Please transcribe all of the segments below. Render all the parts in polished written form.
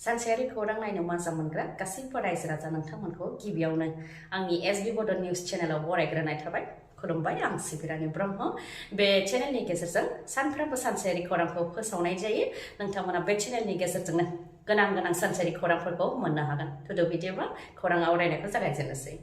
सानसेयारि खौरां नायनो मोजां मोनग्रा गासैबो रायजो राजा नोंथांमोनखौ गिबियावनो आंनि एसबी बड निउज चेनेलाव बरायग्रोनाय थाबाय। खुलुमबाय, आं सिबिरानि ब्रह्म। बे चेनेलनि गेजेरजों सानफ्रोमबो सानसेयारि खौरांखौ फोसावनाय जायो। नोंथांमोना बे चेनेलनि गेजेरजोंनो गोनां सानसेयारि खौरांफोरखौ मोननो हागोन। थुदो बिदिब्ला खौरां आवरायनायखौ जागायजेननोसै।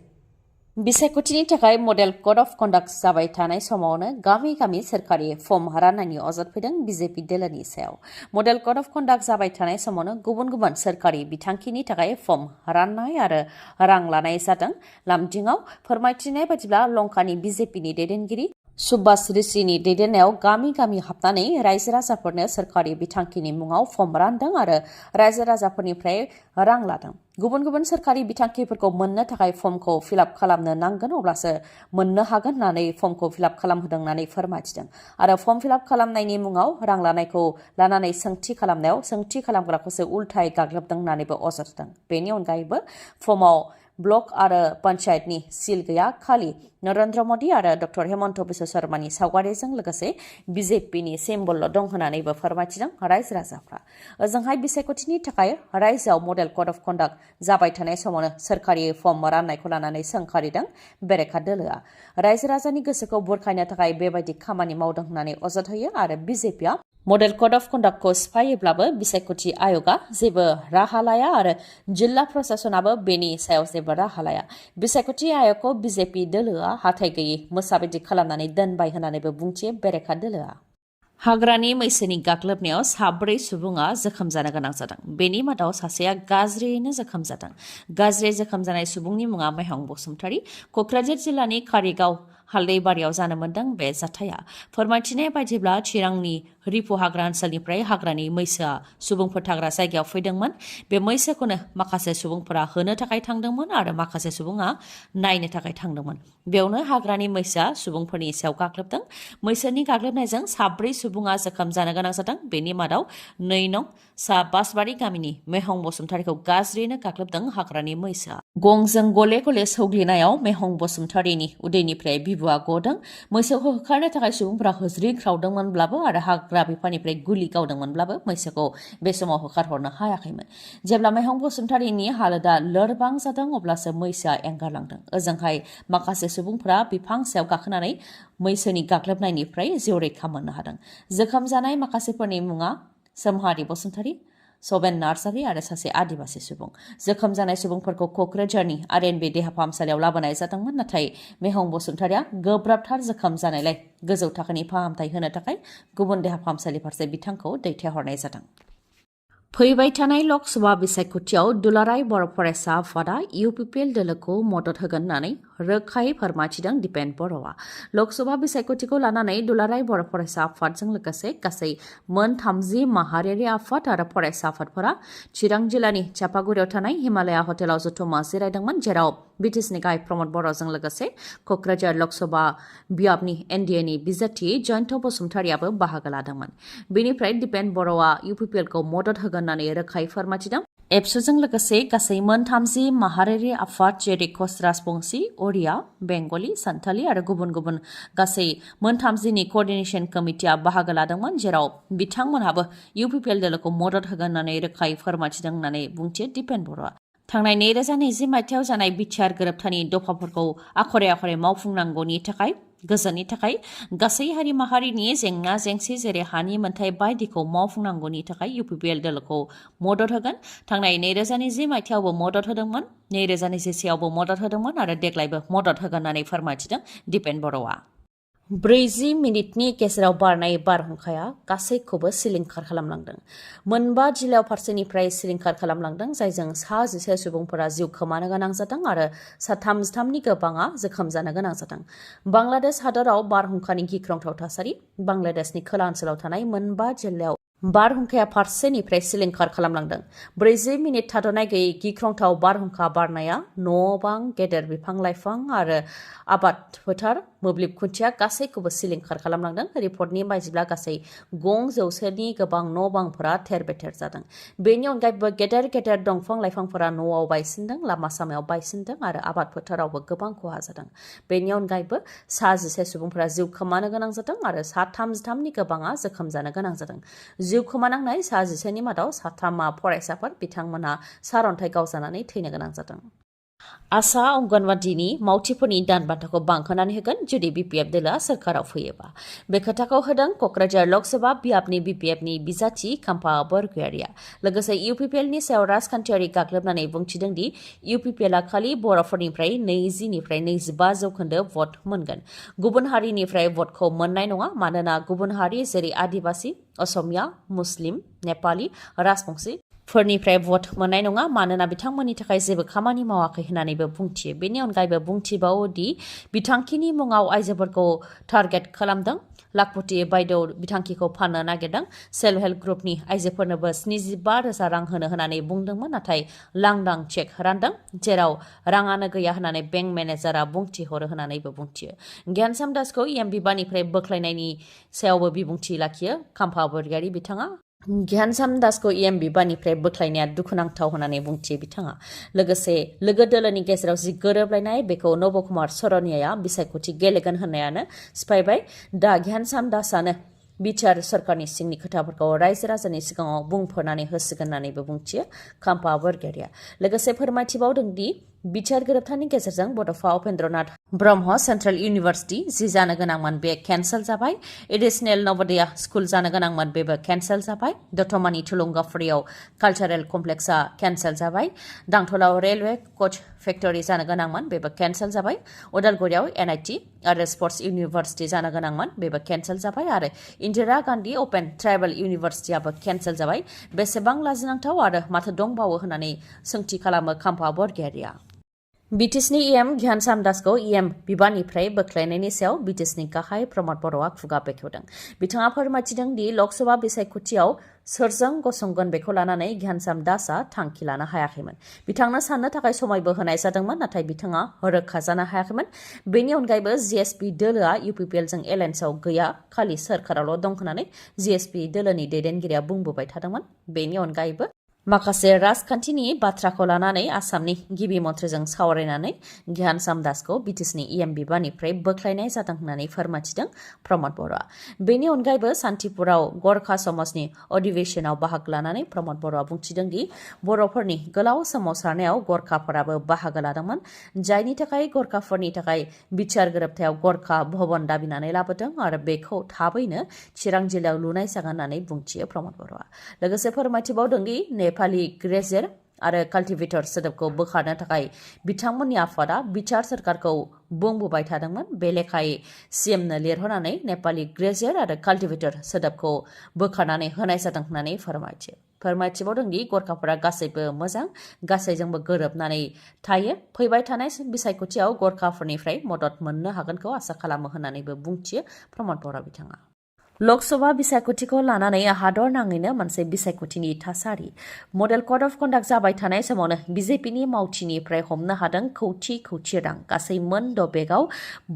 बिसायख'थिनि थाखाय मडेल कड अफ कन्डाक्ट जाबाय थानाय समावनो गामि गामि सोरखारि फर्म राननायनि अजद फैदों बिजेपि दोलोनि सायाव। मडेल कड अफ कन्डाक्ट जाबाय थानाय समावनो गुबुन सोरखारि बिथांखिनि थाखाय फर्म राननाय आरो रां लानाय जादों। लामदिङाव फोरमायथिनाय बायदिब्ला लंकानि बिजेपिनि दैदेनगिरि सुभाष ऋषिनि दैदेननायाव गामि गामि हाबनानै रायजो राजाफोरनो सोरखारि बिथांखिनि मुङाव फर्म रानदों आरो रायजो राजाफोरनिफ्राय रां लादों। गुबुन सोरखारि बिथांखिफोरखौ मोननो थाखाय फर्मखौ फिलाप खालामनो नांगोन, अब्लासो मोननो हागोन होननानै फर्मखौ फिलाप खालामहोदों होननानै फोरमायथिदों। आरो फर्म फिलाप खालामनायनि मुङाव रां लानायखौ लानानै सोंथि खालामनायाव सोंथि खालामग्राखौसो उल्थायै गाग्लोबदों होननानैबो अजद होदों। बेनि अनगायैबो फर्मआव ब्लक आरो पन्चायतनि सिल गैया, खालि नरेन्द्र मदि आरो डक्टर हेमन्त बिश्व शर्मानि सावगारिजों लोगोसे बिजेपिनि सिम्बल दं होननानैबो फोरमायथिदों रायजो राजाफ्रा। ओजोंहाय बिसायख'थिनि थाखाय रायजोआव मडेल कड अफ कन्डाक्ट जाबाय थानाय समावनो सोरखारि फर्म राननायखौ लानानै सोंखारिदों बेरेखा दोलोआ। रायजो राजानि गोसोखौ बुरखायनो थाखाय बेबायदि खामानि मावदों होननानै अजद होयो आरो बिजेपिआ मडेल कड अफ कन्डाक्टखौ सिफायोब्लाबो बिसायख'थि आय'गआ जेबो राहा लाया आरो जिल्ला प्रशासनाबो बेनि सायाव जेबो राहा लाया। बिसायख'थि आय'गखौ बिजेपि दोलोआ हाथाय गैयै मोसाबायदि खालामनानै दोनबाय होननानैबो बुंथियो बेरेखा दोलोआ। हाग्रानि मैसोनि गाग्लोबनायाव 4 सुबुङा जोखोम जानो गोनां जादों। बेनि मादाव सासेया गाज्रियैनो जोखोम जादों। गाज्रि जोखोम जानाय सुबुंनि मुङा मेहं बसुमतारी। क'क्राझार जिल्लानि कारिगाव हालदैबारियाव जानो मोन्दों बे जाथाया। फोरमायथिनाय बायदिब्ला चिरांनि रिफु हाग्रा ओनसोलनिफ्राय हाग्रानि मैसोआ सुबुंफोर थाग्रा जायगायाव फैदोंमोन। बे मैसोखौनो माखासे सुबुंफोरा होनो थाखाय थांदोंमोन आरो माखासे सुबुङा नायनो थाखाय थांदोंमोन। बेयावनो हाग्रानि मैसोआ सुबुंफोरनि सायाव गाग्लोबदों। मैसोनि गाग्लोबनायजों 4 सुबुङा जोखोम जानो गोनां जादों। बेनि मादाव 2 नं बासबारि गामिनि मेहं बसुमतारीखौ गाज्रियैनो गाग्लोबदों हाग्रानि मैसोआ। गंजों गले गले सौग्लिनायाव मेहं बसुमतारीनि उदैनिफ्राय बिबुआ गदों। मैसोखौ होखारनो थाखाय सुबुंफोरा होज्रिख्रावदोंमोनब्लाबो आरो हाग्रा बिफाननिफ्राय गुलि गावदोंमोनब्लाबो मैसोखौ बे समाव होखारहरनो हायाखैमोन। जेब्ला मेहं बसुमतारीनि हालोदा लोरबां जादों अब्लासो मैसोआ एंगारलांदों। ओजोंहाय माखासे सुबुंफोरा बिफां सायाव गाखोनानै मैसोनि गाग्लोबनायनिफ्राय जिउ रैखा मोननो हादों। जोखोम जानाय माखासेफोरनि मुङा सोमहारि बसुमतारी, सबेन नार्जारी आरो सासे आदिबासि सुबुं। जोखोम जानाय सुबुंफोरखौ क'क्राझारनि आरएनबि देहा फाहामसालियाव लाबोनाय जादोंमोन, नाथाय मेहं बसुमतारीया गोब्राबथार जोखोम जानायलाय गोजौ थाखोनि फाहामथाय होनो थाखाय गुबुन देहा फाहामसालि फारसे बिथांखौ दैथायहरनाय जादों। फैबाय थानाय लकसभा बिसायख'थियाव दुलाराय बर' फरायसा आफादा इउपिपिएल दोलोखौ मदद होगोन होननानै रोखायै फोरमायथिदों दिपेन बर'आ। लकसभा बिसायख'थिखौ लानानै दुलाराय बर' फरायसा आफादजों लोगोसे गासै मोन 30 माहारियारि आफाद आरो फरायसा आफादफोरा चिरां जिल्लानि चापागुरियाव थानाय हिमालया हटेलाव जथुमा जिरायदोंमोन, जेराव बिटिसिनि गाहाय प्रमद बर'जों लोगोसे क'क्राझार लकसभा बियाबनि एनडिएनि बिजाथि जयन्त बसुमतारीयाबो बाहागो लादोंमोन। बेनिफ्राय दिपेन बर'आ इउपिपिएलखौ मदद होगोन होननानै रोखायै फोरमायथिदों। एबसुजों लोगोसे गासै मोन 30 माहारियारि आफाद जेरै कच राजबंशी, ओडिया, बेंगलि, सान्थालि आरो गुबुन गासै मोन 30नि क'अर्डिनेशन कमिटिया बाहागो लादोंमोन, जेराव बिथांमोनहाबो इउपिपिएल दोलोखौ मदद होगोन होननानै रोखायै फोरमायथिदों होननानै बुंथियो दिपेन बर'आ। थांनाय 2020 मायथाइयाव जानाय बिटिआर गोरोबथानि दफाफोरखौ आखरे मावफुंनांगौनि थाखाय गोजोननि थाखाय गासै हारि माहारिनि जेंना जेंसि जेरै हानि मोन्थाय बायदिखौ मावफुंनांगौनि थाखाय इउपिपिएल दोलोखौ मदद होगोन। थांनाय 2020 मायथाइयावबो मदद होदोंमोन, 2021आवबो मदद होदोंमोन आरो देग्लायबो मदद होगोन होननानै फोरमायथिदों दिपेन बर'आ। 40 मिनिटनि गेजेराव बारनाय बारहुंखाया गासैखौबो सिलिंखार खालामलांदों। 5 जिल्लायाव फारसेनिफ्राय सिलिंखार खालामलांदों, जायजों 11 सुबुंफोरा जिउ खोमानो गोनां जादों आरो 33नि गोबाङा जोखोम जानो गोनां जादों। बांलादेश हादराव बारहुंखानि गिख्रंथाव थासारि। बांलादेशनि खोला ओनसोलाव थानाय 5 जिल्लायाव बारहुंखाया फारसेनिफ्राय सिलिंखार खालामलांदों। 40 मिनिट थाद'नाय गैयै गिख्रंथाव बारहुंखा बारनाया न' बां, गेदेर बिफां लाइफां आरो आबाद फोथार मोब्लिब खुन्थिया गासैखौबो सिलिंखार खालामलांदों रिपर्टनि बायदिब्ला गासै 500नि गोबां न' बांफोरा थेर बेथेर जादों बेनि अनगायैबो गेदेर गेदेर दंफां लाइफांफोरा न'आव बायसिनदों लामा सामायाव बायसिनदों आरो आबाद फोथारावबो गोबां खहा जादों बेनि अनगायैबो 11 सुबुंफोरा जिउ खोमानो गोनां जादों आरो 33नि गोबाङा जोखोम जानो गोनां जादों जिउ खोमानांनाय 11नि मादाव 3 फरायसाफोर बिथांमोनहा सारअन्थाइ गावजानानै थैनो गोनां जादों आसा अंगनवाडीनि मावथिफोरनि दान बान्थाखौ बांहोनानै होगोन जुदि बिपिएफ दोलोआ सोरखाराव फैयोबा बे खोथाखौ होदों कक्राझार लोकसभा बियाबनि बिपिएफनि बिजाथि खाम्फा बरगयारिया लोगोसे इउपिपिएलनि सायाव राजखान्थियारि गाग्लोबनानै बुंथिदों दि इउपिपिएलआ खालि बर'फोरनिफ्राय 20निफ्राय 25 जौखोन्दो भट मोनगोन गुबुन हारिनिफ्राय भटखौ मोननाय नङा मानोना गुबुन हारि जेरै आदिबासि असमिया मुस्लिम नेपाली राजबंशी फोरनिफ्राय भट मोननाय नङा मानोना बिथांमोननि थाखाय जेबो खामानि मावाखै होननानैबो बुंथियो बेनि अनगायैबो बुंथिबावो दि बिथांखिनि मुङाव आइजोफोरखौ टार्गेट खालामदों लाखपति बायदेव बिथांखिखौ फाननो नागिरदों सेल्फ हेल्प ग्रुपनि आइजोफोरनोबो 75,000 रां होननानै बुंदोंमोन नाथाय लांदां चेक रानदों जेराव राङानो गैया होननानै बेंक मेनेजारआ बुंथिहरो होननानैबो बुंथियो गियानसाम दासखौ इएम बिबाननिफ्राय बोख्लायनायनि सायावबो बिबुंथि लाखियो खाम्फा बरगयारि बिथाङा गियानसाम दासखौ इएम बिबाननिफ्राय बोख्लायनाया दुखुनांथाव होननानै बुंथियो बिथाङा लोगोसे लोगो दोलोनि गेजेराव जि गोरोबलायनाय बेखौ नबकुमार सरनियाया बिसायख'थि गेलेगोन होननायानो सिफायबाय दा गियानसाम दासानो बिटिआर सरकारनि सिंनि खोथाफोरखौ रायजो राजानि सिगाङाव बुंफोरनानै होसिगोन होननानैबो बुंथियो खाम्फा बरगयारिया लोगोसे फोरमायथिबावदों दि बिटिआर गोरोबथानि गेजेरजों बड'फा उपेन्द्रनाथ ब्रह्म सेन्ट्रेल इउनिभार्सिटि जि जानो गोनांमोन बे केन्सेल जाबाय एडिशनेल नवोदया स्कुल जानो गोनांमोन बेबो केन्सेल जाबाय दतमानि थुलुंगाफुरियाव कालचारेल कमप्लेक्सआ केन्सेल जाबाय दांथलाव रेलवे कच फेक्टरि जानो गोनांमोन बेबो केन्सेल जाबाय उदालगुरियाव एनआईटी आरो स्पर्ट्स इउनिभार्सिटि जानो गोनांमोन बेबो केन्सेल जाबाय आरो इन्दिरा गान्धी अपेन ट्राइबेल इउनिभार्सिटियाबो केन्सेल जाबाय बेसेबां लाजिनांथाव आरो माथो दंबावो होननानै सोंथि खालामो खाम्फा बरगयारिया बिटिसिनि इएम गियानसाम दासखौ इएम बिबाननिफ्राय बोख्लायनायनि सायाव बिटिसिनि गाहाय प्रमद बर'आ खुगा बेखेवदों बिथाङा फोरमायथिदों दि लोकसभा बिसायख'थियाव सोरजों गसंगोन बेखौ लानानै गियानसाम दासआ थांखि लानो हायाखैमोन बिथांनो साननो थाखाय समायबो होनाय जादोंमोन नाथाय बिथाङा रोखा जानो हायाखैमोन बेनि अनगायैबो जिएसपि दोलोआ इउपिपिएलजों एलायन्सआव गैया खालि सोरखारावल' दं होननानै जिएसपि दोलोनि दैदेनगिरिया बुंबोबाय थादोंमोन बेनि अनगायैबो माखासे राजखान्थिनि बाथ्राखौ लानानै आसामनि गिबि मन्थ्रिजों सावरायनानै गियानसाम दासखौ बिटिसिनि इएम बिबाननिफ्राय बोख्लायनाय जादों होननानै फोरमायथिदों प्रमद बर'आ बेनि अनगायैबो सान्तिपुराव गरखा समाजनि अधिवेशनाव बाहागो लानानै प्रमद बर'आ बुंथिदों दि बर'फोरनि गोलाव सोमावसारनायाव गरखाफोराबो बाहागो लादोंमोन जायनि थाखाय गरखाफोरनि थाखाय बिटिआर गोरोबथायाव गरखा भवन दाबिनानै लाबोदों आरो बेखौ थाबैनो चिरां जिल्लायाव लुनाय जागोन होननानै बुंथियो प्रमद बर'आ लोगोसे फोरमायथिबावदों दि नेपाली ग्रेजेर आरो काल्टिभेटर सोदोबखौ बोखारनो थाखाय बिथांमोननि आफादा बिटिआर सरकारखौ बुंबोबाय थादोंमोन बे लेखायै सीएमनो लिरहरनानै नेपाली ग्रेजेर आरो काल्टिभेटर सोदोबखौ बोखारनानै होनाय जादों होननानै फोरमायथिबावदों दि गरखाफोरा गासैबो मोजां गासैजोंबो गोरोबनानै थायो फैबाय थानाय बिसायख'थियाव गरखाफोरनिफ्राय मदद मोननो हागोनखौ आसा खालामो होननानैबो बुंथियो प्रमद बर' बिथाङा लोकसभा बिसायख'थिखौ लानानै हादर नाङैनो मोनसे बिसायख'थिनि थासारि मडेल कड अफ कन्डाक्ट जाबाय थानाय समावनो बिजेपिनि मावथिनिफ्राय हमनो हादों खौथि रां गासै मोन 6 बेगाव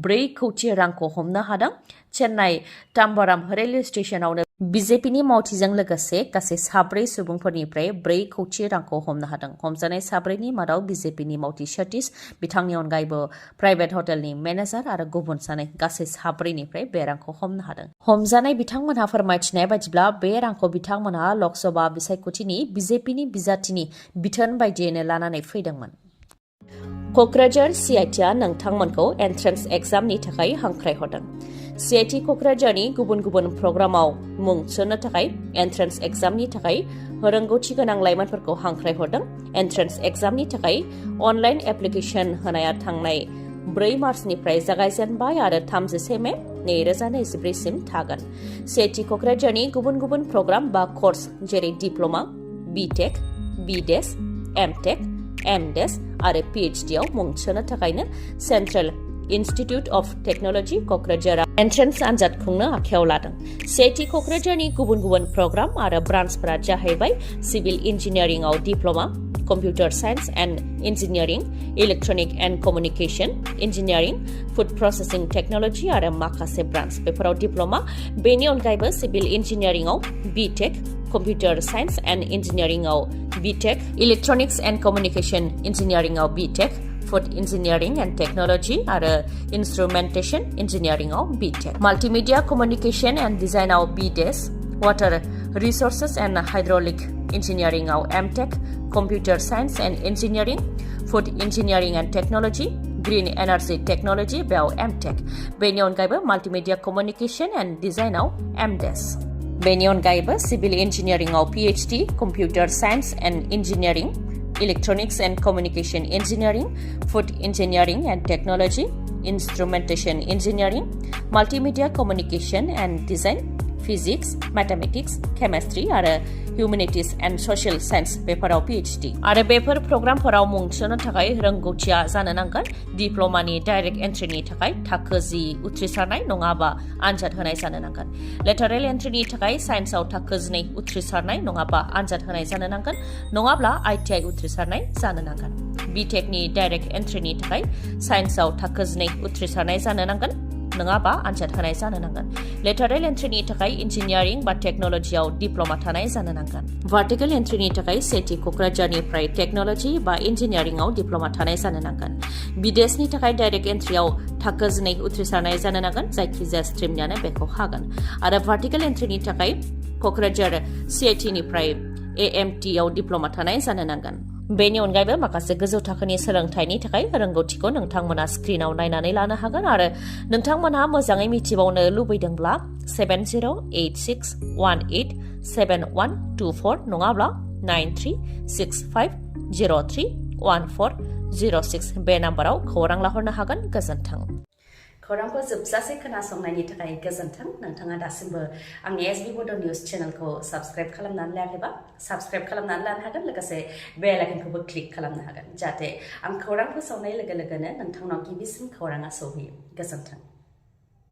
4 कौटि रांखौ हमनो हादों चेन्नाइ ताम्बाराम रेलवे स्टेशनावनो बिजेपिनि मावथिजों लोगोसे गासै 4 सुबुंफोरनिफ्राय 4 कौटि रांखौ हमनो हादों हमजानाय 4नि मादाव बिजेपिनि मावथि सतीश बिथांनि अनगायैबो प्राइभेट हटेलनि मेनेजार आरो गुबुन सानै गासै 4निफ्राय बे रांखौ हमनो हादों हमजानाय बिथांमोनहा फोरमायथिनाय बायदिब्ला बे रांखौ बिथांमोनहा लोकसभा बिसायख'थिनि बिजेपिनि बिजाथिनि बिथोन बायदियैनो लानानै फैदोंमोन कक्राझार सीआईटीआ नोंथांमोनखौ एन्ट्रेन्स एग्जामनि थाखाय हांख्रायहरदों सीआईटी कक्राझारनि गुबुन गुबुन प्रग्रामाव मुं थिसननो थाखाय एन्ट्रेन्स एग्जामनि थाखाय रोंगौथि गोनां लाइमोनफोरखौ हांख्रायहरदों एन्ट्रेन्स एग्जामनि थाखाय अनलाइन एप्लिकेशन होनाया थांनाय 4 मार्चनिफ्राय जागायजेनबाय आरो 31 मे 2024 सिम थागोन सीआईटी कक्राझारनि गुबुन गुबुन प्रग्राम बा कर्स जेरै डिप्ल'मा बीटेक बीडेस एमटेक एमडेस आरो पीएचडी आव मुं थिसननो थाखायनो central institute of technology Kokrajhar entrance आनजाद खुंनो आखायाव लादों सीआईटी कक्राझारनि गुबुन गुबुन प्रग्राम आरो ब्रान्चफोरा जाहैबाय सिभिल इन्जिनियारिंआव diploma Computer Science and Engineering, Electronic and Communication Engineering, Food Processing Technology आरो माखासे ब्रान्च बेफोराव डिप्ल'मा बेनि अनगायैबो सिभिल इन्जिनियारिंआव BTech, Computer Science and Engineeringआव BTech, Electronics and Communication Engineeringआव BTech, Food Engineering and Technology आरो Instrumentation Engineeringआव BTech, Multimedia Communication and Designआव BDes, Water Resources and Hydraulic Engineeringआव MTech, Computer Science and Engineering, Food Engineering and Technology, Green Energy Technology बेयाव MTech, बेनि अनगायैबो Multimedia Communication and Designआव MDes, बेनि अनगायैबो Civil Engineeringआव PhD, Computer Science and Engineering, Electronics and Communication Engineering, Food Engineering and Technology, Instrumentation Engineering, Multimedia Communication and Design, Physics, Mathematics, Chemistry आरो Humanities and Social Science बेफोराव PhD आरो बेफोर प्रग्रामफोराव मुं थिसननो थाखाय रोंगौथिया जानो नांगोन डिप्ल'मानि डाइरेक्ट एन्ट्रिनि थाखाय थाखो 10 उथ्रिसारनाय नङाबा आनजाद होनाय जानो नांगोन लेटारेल एन्ट्रिनि थाखाय साइन्सआव थाखो 2 उथ्रिसारनाय नङाबा आनजाद होनाय जानो नांगोन नङाब्ला ITI उथ्रिसारनाय जानो नांगोन BTechनि डाइरेक्ट एन्ट्रिनि थाखाय साइन्सआव थाखो 2 उथ्रिसारनाय जानो नांगोन नङाबा आनजाद होनाय जानो नांगोन लेटारेल एन्ट्रिनि थाखाय इन्जिनियारिं बा टेक्न'लजियाव डिप्ल'मा थानाय जानो नांगोन भार्टिकेल एन्ट्रिनि थाखाय सेथि क'क्राझारनिफ्राय टेक्न'लजि बा इन्जिनियारिंआव डिप्ल'मा थानाय जानो नांगोन बिदेशनि थाखाय डाइरेक्ट एन्ट्रियाव थाखो 2 उथ्रिसारनाय जानो नांगोन जायखिजाया स्ट्रिमनियानो बेखौ हागोन आरो भार्टिकेल एन्ट्रिनि थाखाय क'क्राझार CITनिफ्राय AMTआव डिप्ल'मा थानाय जानो नांगोन बेनि अनगायैबो माखासे गोजौ थाखोनि सोलोंथाइनि थाखाय रोंगौथिखौ नोंथांमोना स्क्रिनाव नायनानै लानो हागोन आरो नोंथांमोनहा मोजाङै मिथिबावनो लुबैदोंब्ला 7086187124 नङाब्ला 9365031406 बे नाम्बाराव खौरां लाहरनो हागोन गोजोन्थों खौरांखौ जोबजासे खोनासंनायनि थाखाय गोजोन्थों नोंथाङा दासिमबो आंनि SB बड' निउज चेनेलखौ साबस्क्राइब खालामनानै लायाखैबा साबस्क्राइब खालामनानै लानो हागोन लोगोसे बेल आइकनखौबो क्लिक खालामनो हागोन जाहाथे आं खौरां फोसावनाय लोगो लोगोनो नोंथांनाव गिबिसिन खौराङा सौहैयो गोजोन्थों